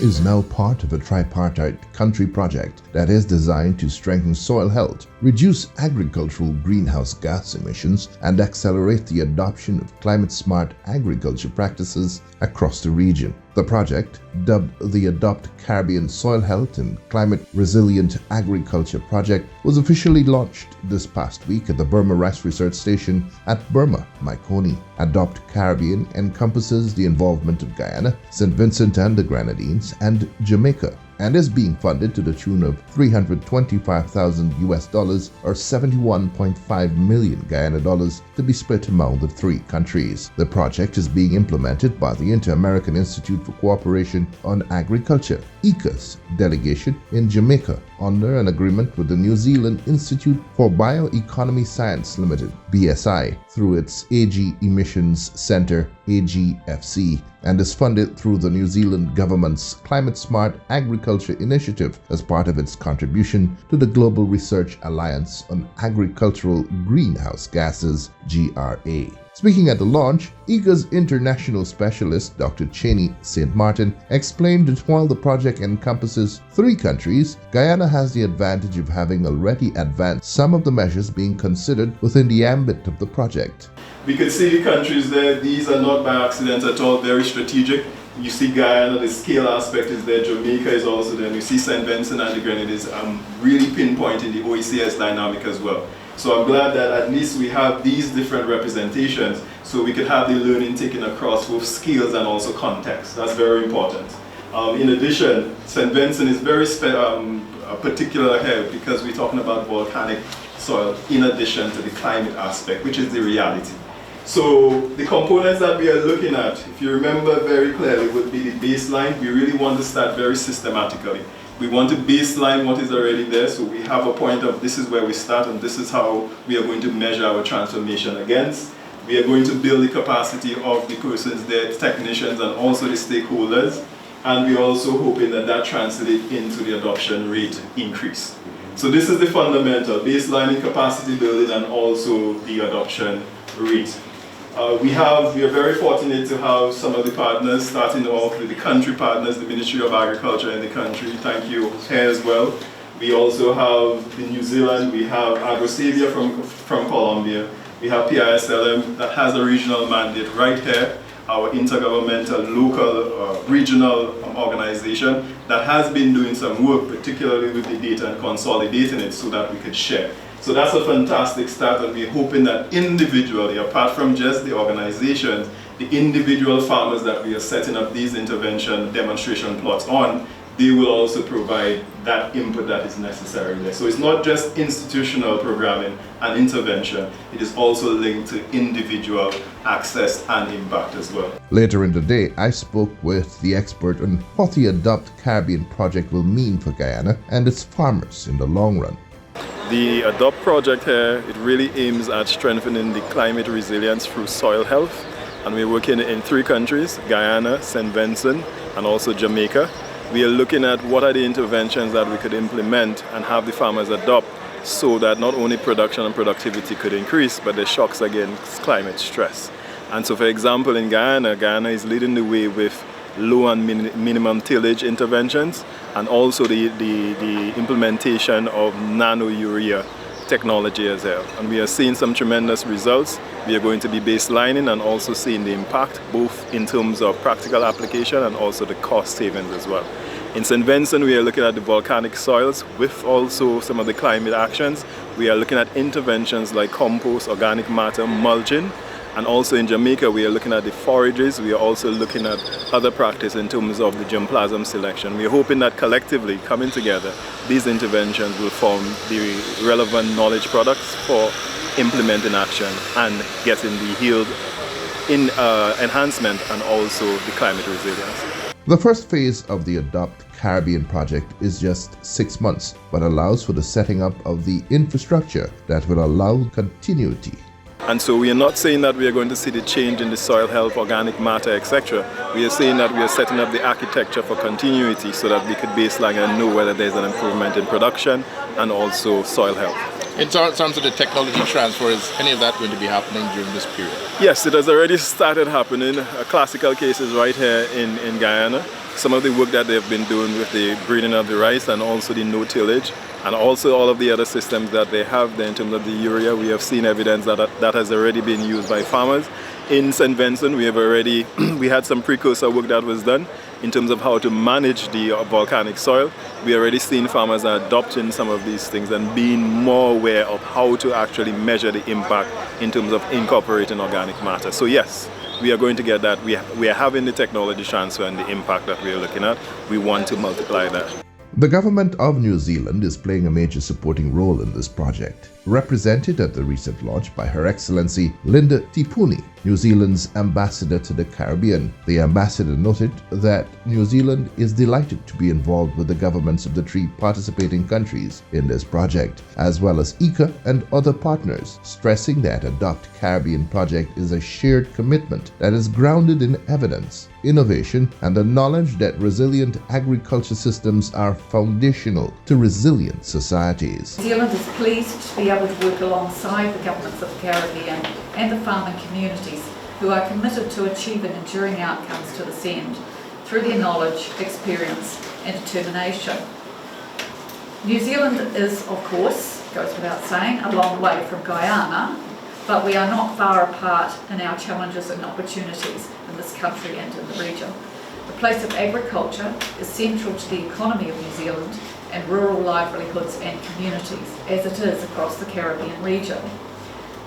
is now part of a tripartite country project that is designed to strengthen soil health, reduce agricultural greenhouse gas emissions, and accelerate the adoption of climate-smart agriculture practices across the region. The project, dubbed the Adopt Caribbean Soil Health and Climate Resilient Agriculture Project, was officially launched this past week at the Burma Rice Research Station at Burma, Maikoni. Adopt Caribbean encompasses the involvement of Guyana, St. Vincent and the Grenadines, and Jamaica, and is being funded to the tune of $325,000 or 71.5 million Guyana dollars to be split among the three countries. The project is being implemented by the Inter-American Institute for Cooperation on Agriculture, ICA's delegation in Jamaica, under an agreement with the New Zealand Institute for Bioeconomy Science Limited, BSI, through its AG Emissions Centre, AGFC, and is funded through the New Zealand government's Climate Smart Agriculture Initiative as part of its contribution to the Global Research Alliance on Agricultural Greenhouse Gases, GRA. Speaking at the launch, ICA's international specialist, Dr. Cheney St. Martin, explained that while the project encompasses three countries, Guyana has the advantage of having already advanced some of the measures being considered within the ambit of the project. We can see the countries there. These are not by accident at all, very strategic. You see Guyana, the scale aspect is there, Jamaica is also there, and you see St. Vincent and the Grenadines really pinpointing the OECS dynamic as well. So I'm glad that at least we have these different representations so we can have the learning taken across both skills and also context. That's very important. In addition, St. Vincent is very particular here because we're talking about volcanic soil in addition to the climate aspect, which is the reality. So the components that we are looking at, if you remember very clearly, would be the baseline. We really want to start very systematically. We want to baseline what is already there, so we have a point of this is where we start and this is how we are going to measure our transformation against. We are going to build the capacity of the persons there, technicians and also the stakeholders, and we're also hoping that that translates into the adoption rate increase. So this is the fundamental, baselining, capacity building, and also the adoption rate. We are very fortunate to have some of the partners, starting off with the country partners, the Ministry of Agriculture in the country. Thank you here as well. We also have the New Zealand, we have AgroSavia from Colombia, we have PISLM that has a regional mandate right here, our intergovernmental, local, regional organization that has been doing some work, particularly with the data and consolidating it so that we could share. So that's a fantastic start, and we're hoping that individually, apart from just the organizations, the individual farmers that we are setting up these intervention demonstration plots on, they will also provide that input that is necessary there. So it's not just institutional programming and intervention, it is also linked to individual access and impact as well. Later in the day, I spoke with the expert on what the Adopt Caribbean project will mean for Guyana and its farmers in the long run. The ADOPT project here, it really aims at strengthening the climate resilience through soil health, and we're working in three countries, Guyana, St. Vincent, and also Jamaica. We are looking at what are the interventions that we could implement and have the farmers adopt so that not only production and productivity could increase, but the shocks against climate stress. And so for example, in Guyana, Guyana is leading the way with low and minimum tillage interventions, and also the implementation of nano-urea technology as well. And we are seeing some tremendous results. We are going to be baselining and also seeing the impact, both in terms of practical application and also the cost savings as well. In St. Vincent, we are looking at the volcanic soils with also some of the climate actions. We are looking at interventions like compost, organic matter, mulching. And also in Jamaica, we are looking at the forages. We are also looking at other practice in terms of the germplasm selection. We are hoping that collectively, coming together, these interventions will form the relevant knowledge products for implementing action and getting the yield enhancement and also the climate resilience. The first phase of the Adopt Caribbean project is just 6 months, but allows for the setting up of the infrastructure that will allow continuity. And so we are not saying that we are going to see the change in the soil health, organic matter, etc. We are saying that we are setting up the architecture for continuity so that we could baseline and know whether there's an improvement in production and also soil health. In terms of the technology transfer, is any of that going to be happening during this period? Yes, it has already started happening. Classical cases right here in Guyana. Some of the work that they've been doing with the breeding of the rice and also the no-tillage, and also all of the other systems that they have there in terms of the urea. We have seen evidence that has already been used by farmers. In St. Vincent, we had some precursor work that was done in terms of how to manage the volcanic soil. We already seen farmers adopting some of these things and being more aware of how to actually measure the impact in terms of incorporating organic matter. So yes, we are going to get that. We are having the technology transfer and the impact that we are looking at. We want to multiply that. The government of New Zealand is playing a major supporting role in this project, represented at the recent launch by Her Excellency Linda Tipuni, New Zealand's ambassador to the Caribbean. The ambassador noted that New Zealand is delighted to be involved with the governments of the 3 participating countries in this project, as well as ICA and other partners, stressing that Adopt Caribbean project is a shared commitment that is grounded in evidence, innovation, and the knowledge that resilient agriculture systems are foundational to resilient societies. New Zealand is pleased to be able to work alongside the governments of the Caribbean and the farming communities who are committed to achieving enduring outcomes to this end through their knowledge, experience and determination. New Zealand is, of course, goes without saying, a long way from Guyana, but we are not far apart in our challenges and opportunities in this country and in the region. The place of agriculture is central to the economy of New Zealand and rural livelihoods and communities, as it is across the Caribbean region.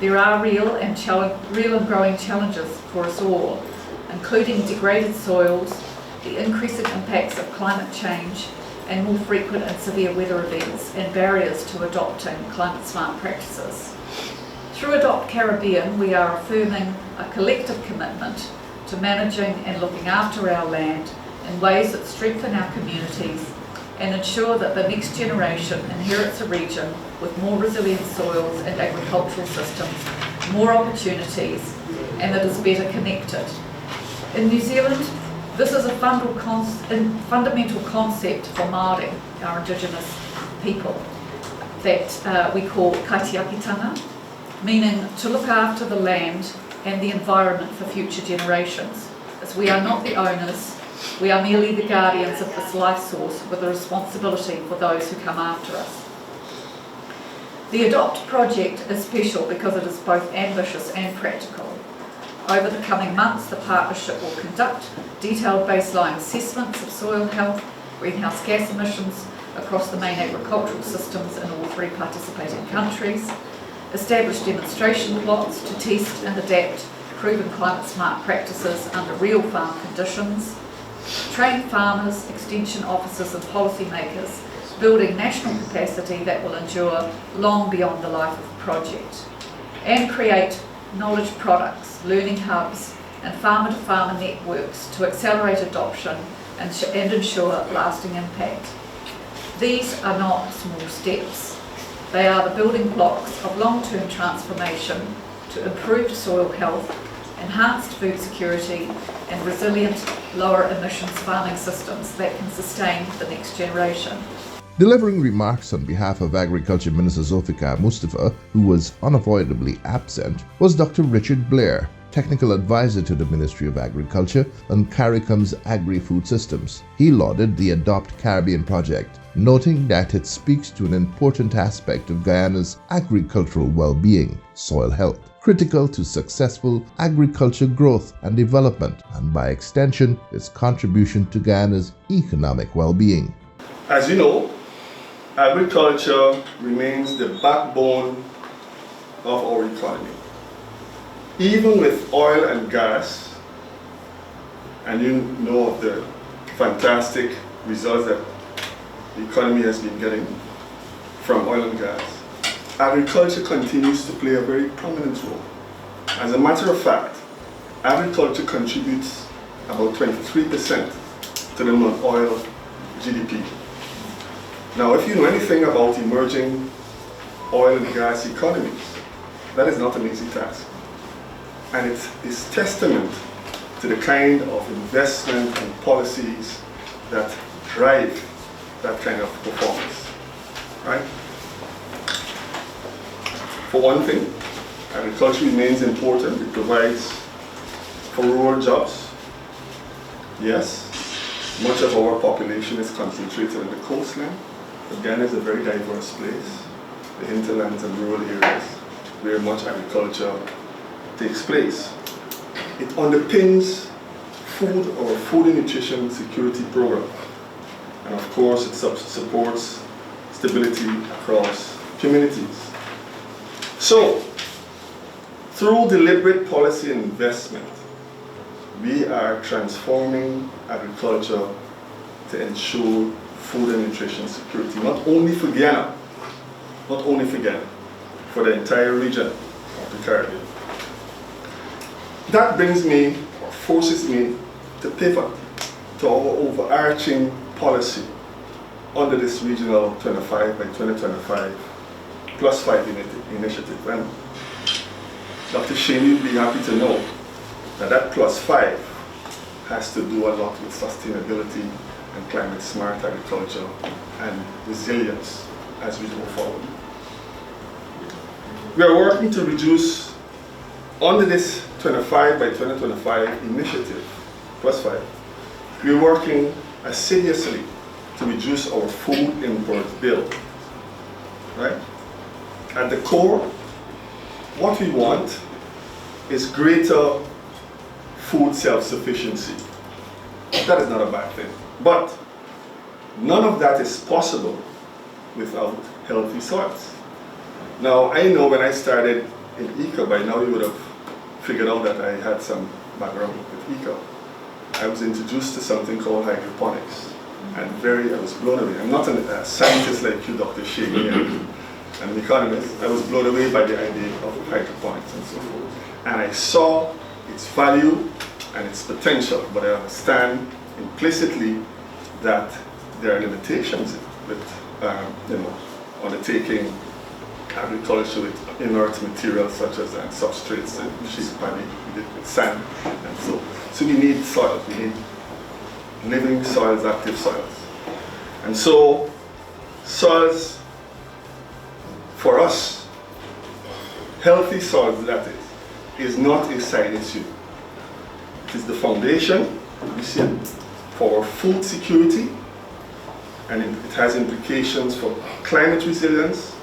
There are real and growing challenges for us all, including degraded soils, the increasing impacts of climate change, and more frequent and severe weather events, and barriers to adopting climate-smart practices. Through Adopt Caribbean, we are affirming a collective commitment to managing and looking after our land in ways that strengthen our communities and ensure that the next generation inherits a region with more resilient soils and agricultural systems, more opportunities, and that is better connected. In New Zealand, this is a fundamental concept for Māori, our Indigenous people, that we call kaitiakitanga, meaning to look after the land and the environment for future generations. As we are not the owners, we are merely the guardians of this life source with a responsibility for those who come after us. The Adopt project is special because it is both ambitious and practical. Over the coming months, the partnership will conduct detailed baseline assessments of soil health, greenhouse gas emissions across the main agricultural systems in all 3 participating countries, establish demonstration plots to test and adapt proven climate-smart practices under real farm conditions, train farmers, extension officers and policymakers, building national capacity that will endure long beyond the life of the project, and create knowledge products, learning hubs and farmer-to-farmer networks to accelerate adoption and ensure lasting impact. These are not small steps. They are the building blocks of long-term transformation to improved soil health, enhanced food security and resilient lower emissions farming systems that can sustain the next generation. Delivering remarks on behalf of Agriculture Minister Zulfikar Mustafa, who was unavoidably absent, was Dr. Richard Blair, Technical Advisor to the Ministry of Agriculture on CARICOM's agri-food systems. He lauded the Adopt Caribbean project, noting that it speaks to an important aspect of Guyana's agricultural well-being, soil health, critical to successful agriculture growth and development, and by extension, its contribution to Guyana's economic well-being. As you know, agriculture remains the backbone of our economy. Even with oil and gas, and you know of the fantastic results that the economy has been getting from oil and gas, agriculture continues to play a very prominent role. As a matter of fact, agriculture contributes about 23% to the non-oil GDP. Now, if you know anything about emerging oil and gas economies, that is not an easy task. And it is testament to the kind of investment and policies that drive that kind of performance, right? For one thing, agriculture remains important. It provides for rural jobs. Yes, much of our population is concentrated in the coastline. But Ghana is a very diverse place. The hinterlands and rural areas where much agriculture takes place. It underpins our food and nutrition security program. And of course, it supports stability across communities. So, through deliberate policy and investment, we are transforming agriculture to ensure food and nutrition security, not only for Guyana, for the entire region of the Caribbean. That brings me, or forces me, to pivot to our overarching policy under this regional 25 by 2025 plus 5 initiative. And Dr. Shane, you'd be happy to know that plus 5 has to do a lot with sustainability and climate smart agriculture and resilience as we go forward. We are working to reduce, under this 25 by 2025 initiative, plus 5, we are working assiduously to reduce our food import bill, right? At the core, what we want is greater food self-sufficiency. That is not a bad thing. But none of that is possible without healthy soils. Now, I know when I started in ECA, by now you would have figured out that I had some background with ECA. I was introduced to something called hydroponics, and I was blown away. I'm not a scientist like you, Dr. Shaggy, and an economist. I was blown away by the idea of hydroponics and so forth. And I saw its value and its potential, but I understand implicitly that there are limitations with undertaking agriculture with inert materials such as substrates and sheep paddy, with sand and so. So we need soils, we need living soils, active soils. And so soils, for us, healthy soils, that is not a side issue. It is the foundation, we see it, for our food security, and it has implications for climate resilience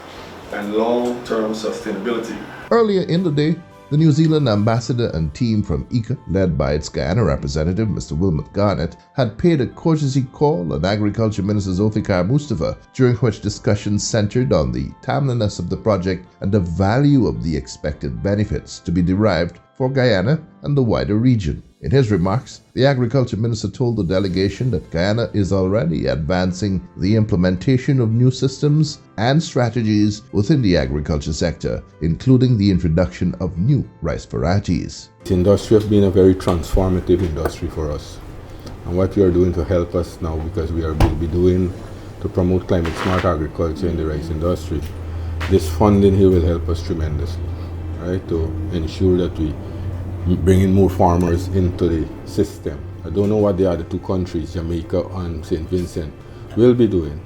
and long-term sustainability. Earlier in the day, the New Zealand ambassador and team from ECA, led by its Guyana representative, Mr. Wilmot Garnett, had paid a courtesy call on Agriculture Minister Zulfikar Mustafa, during which discussions centered on the timeliness of the project and the value of the expected benefits to be derived for Guyana and the wider region. In his remarks, the Agriculture Minister told the delegation that Guyana is already advancing the implementation of new systems and strategies within the agriculture sector, including the introduction of new rice varieties. This industry has been a very transformative industry for us. And what we are doing to help us now, because we will be doing to promote climate smart agriculture in the rice industry, this funding here will help us tremendously, right, to ensure that we bring in more farmers into the system. I don't know what the other two countries, Jamaica and St. Vincent, will be doing.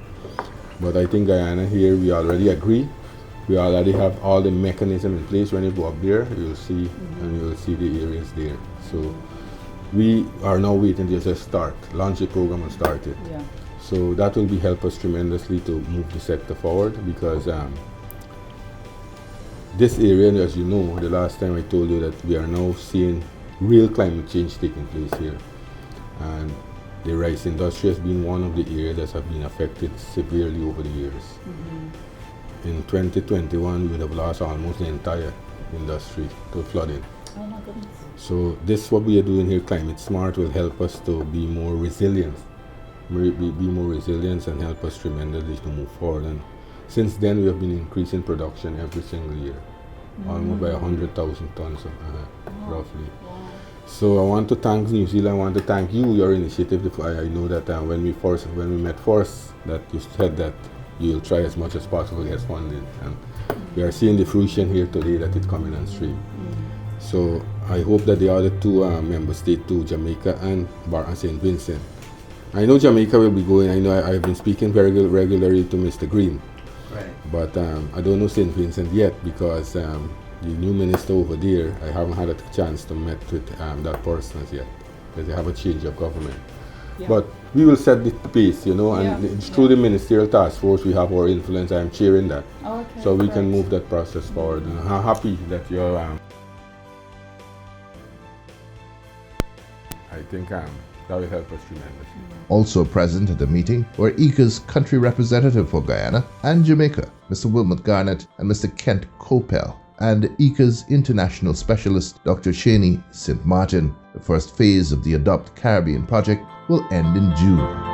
But I think Guyana here, we already agree. We already have all the mechanism in place. When you go up there, you'll see, and you'll see the areas there. So we are now waiting to just launch the program and start it. Yeah. So that will help us tremendously to move the sector forward, because this area, as you know, the last time I told you that we are now seeing real climate change taking place here. And the rice industry has been one of the areas that have been affected severely over the years. In 2021, we would have lost almost the entire industry to flooding. Oh my goodness. So this, what we are doing here, Climate Smart, will help us to be more resilient. Be more resilient and help us tremendously to move forward. And since then, we have been increasing production every single year, almost by 100,000 tons, roughly. Wow. So I want to thank New Zealand. I want to thank you, your initiative. I know that when we met first, that you said that you'll try as much as possible to get funding, and we are seeing the fruition here today that it's coming on stream. So I hope that the other two member states too, Jamaica and St. Vincent. I know Jamaica will be going. I know I've been speaking very regularly to Mr. Green, Right. But I don't know St. Vincent yet because the new minister over there, I haven't had a chance to meet with that person as yet because they have a change of government. Yeah. But we will set the pace, you know, and Yeah. it's through the ministerial task force we have our influence. I'm chairing that. Okay, So we can great. move that process forward. And I'm happy that you're, I think that will help us tremendously. Also present at the meeting were ICA's country representative for Guyana and Jamaica, Mr. Wilmot Garnett and Mr. Kent Copel, and ICA's international specialist, Dr. Shani St. Martin. The first phase of the Adopt Caribbean project will end in June.